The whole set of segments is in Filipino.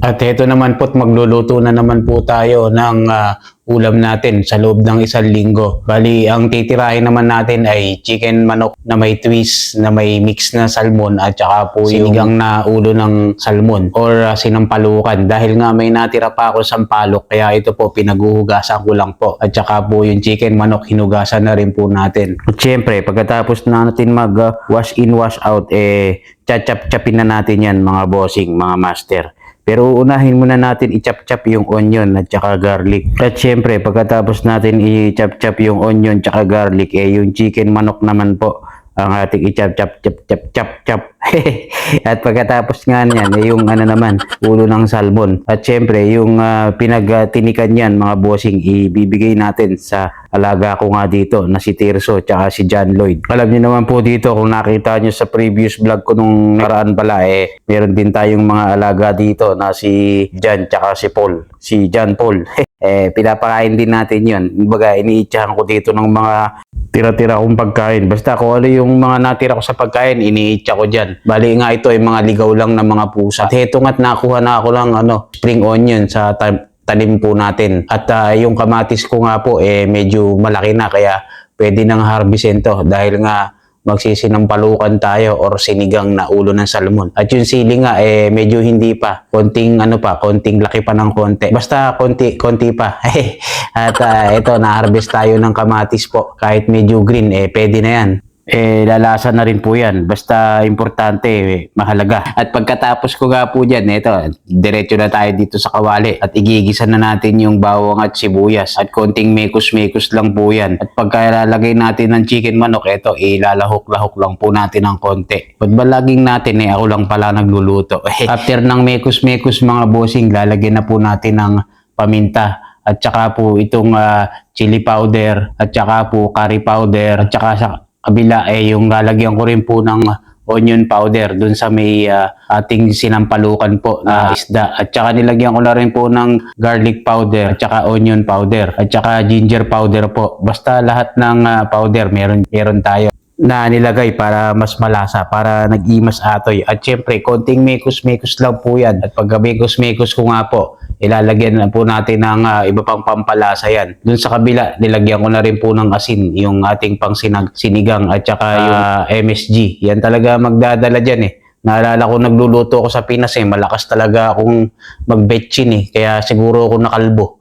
At ito naman po't magluluto na naman po tayo ng ulam natin sa loob ng 1 linggo. Bali, ang titirahin naman natin ay chicken manok na may twist, na may mix na salmon at saka po sinigang na ulo ng salmon or sinampalukan. Dahil nga may natira pa ako sampalok, kaya ito po pinaguhugasan ko lang po. At saka po yung chicken manok hinugasan na rin po natin. At syempre, pagkatapos na natin mag wash in, wash out, chachap-chapin na natin yan mga bossing, mga master. Pero unahin muna natin i-chop-chop yung onion at saka garlic. At syempre, pagkatapos natin i-chop-chop yung onion at saka garlic, yung chicken manok naman po ang ating i-chop-chop. At pagkatapos nga niyan, yung naman, ulo ng salmon. At syempre, yung pinagtinikan niyan, mga bossing, ibibigay natin sa alaga ko nga dito na si Tirso at si John Lloyd. Alam niyo naman po dito, kung nakita niyo sa previous vlog ko nung nakaraan pala, meron din tayong mga alaga dito na si John at si Paul. Si John Paul. Pinapakain din natin yun. Baga, iniitsahan ko dito ng mga tira-tira kong pagkain. Basta kung ano yung mga natira ko sa pagkain, iniitsa ko dyan. Bali nga ito ay mga ligaw lang ng mga pusa. At heto nga't nakuha na ako lang spring onion sa talim po natin. At yung kamatis ko nga po medyo malaki na, kaya pwede nang harvestin to dahil nga magsisinampalukan tayo or sinigang na ulo ng salmon. At yung sili nga medyo hindi pa, konting konting laki pa ng konti. Basta konti pa. At ito, na-harvest tayo ng kamatis po. Kahit medyo green pwede na yan. Lalasa na rin po yan. Basta importante, mahalaga. At pagkatapos ko nga po dyan, ito, diretso na tayo dito sa kawali. At igigisa na natin yung bawang at sibuyas. At konting mekos-mekos lang po yan. At pagkalalagay natin ng chicken manok, ito, ilalahok-lahok lang po natin ng konti. Ba't ba laging natin, ako lang pala nagluluto. After ng mekos-mekos mga bossing, lalagyan na po natin ng paminta. At saka po itong chili powder. At saka po curry powder. At saka sa kabila yung lalagyan ko rin po ng onion powder dun sa may ating sinampalukan po na isda. At saka nilagyan ko na rin po ng garlic powder at saka onion powder at saka ginger powder po. Basta lahat ng powder meron tayo na nilagay para mas malasa, para nag-imas atoy. At syempre, konting mekos-mekos lang po yan. At pag mekos-mekos ko nga po, ilalagyan na po natin ng iba pang pampalasa yan. Dun sa kabila, nilagyan ko na rin po ng asin, yung ating pang sinigang at saka yung MSG. Yan talaga magdadala dyan Naalala ko nagluluto ako sa Pinas malakas talaga akong magbetchin kaya siguro ako nakalbo.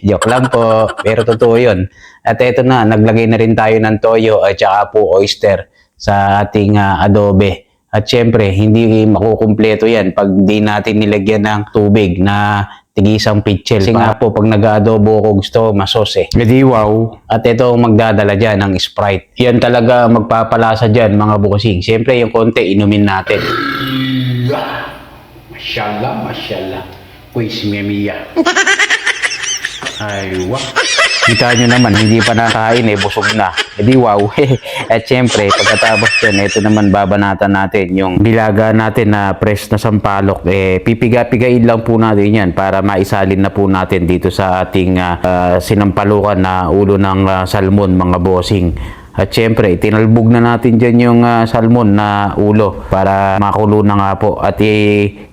Joke lang po, pero totoo yun. At eto na, naglagay na rin tayo ng toyo at saka po oyster sa ating adobe. At syempre, hindi makukumpleto yan pag di natin nilagyan ng tubig na tigisang pitchel. Kasi nga po, pag nag-adobo ko, gusto masos Edi wow. At ito magdadala dyan ng Sprite. Yan talaga magpapalasa dyan mga bossing. Siyempre, yung konti, inumin natin. Mashallah, mashallah. Quiz mia. Ay, wah. Kita nyo naman, hindi pa nakain busog na. Edi wow. At syempre, pagkatapos dyan, ito naman babanatan natin yung bilaga natin na fresh na sampalok. Pipiga-pigain lang po natin yan para maisalin na po natin dito sa ating sinampalukan na ulo ng salmon mga bossing. At syempre, tinalbog na natin dyan yung salmon na ulo para makulo na nga po. At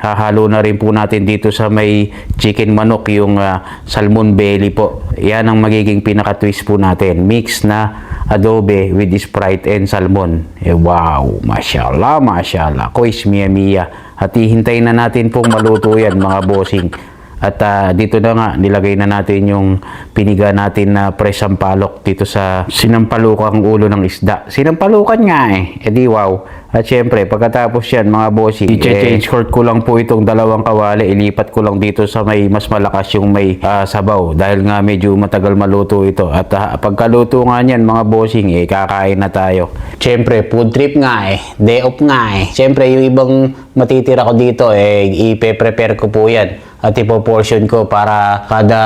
hahalo na rin po natin dito sa may chicken manok yung salmon belly po. Yan ang magiging pinaka-twist po natin. Mix na adobe with Sprite and salmon. Wow! Mashallah, mashallah. Quiz mia. At hihintayin na natin pong maluto yan mga bossing. At dito na nga, nilagay na natin yung piniga natin na fresh sampalok dito sa sinampalukang ulo ng isda. Sinampalukan nga Edi wow. At syempre, pagkatapos yan mga bossing, i-change court ko lang po itong dalawang kawali. Ilipat ko lang dito sa may mas malakas yung may sabaw. Dahil nga medyo matagal maluto ito. At pagkaluto nga yan mga bossing, kakain na tayo. Syempre, food trip nga day off nga Syempre, yung ibang matitira ko dito, ipe-prepare ko po yan. At ipo-portion ko para kada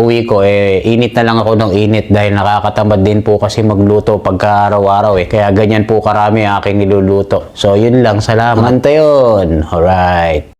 uwi ko, init na lang ako ng init dahil nakakatamad din po kasi magluto pagka araw-araw Kaya ganyan po karami aking niluluto. So, yun lang. Salamat. Hanggang yun. Alright.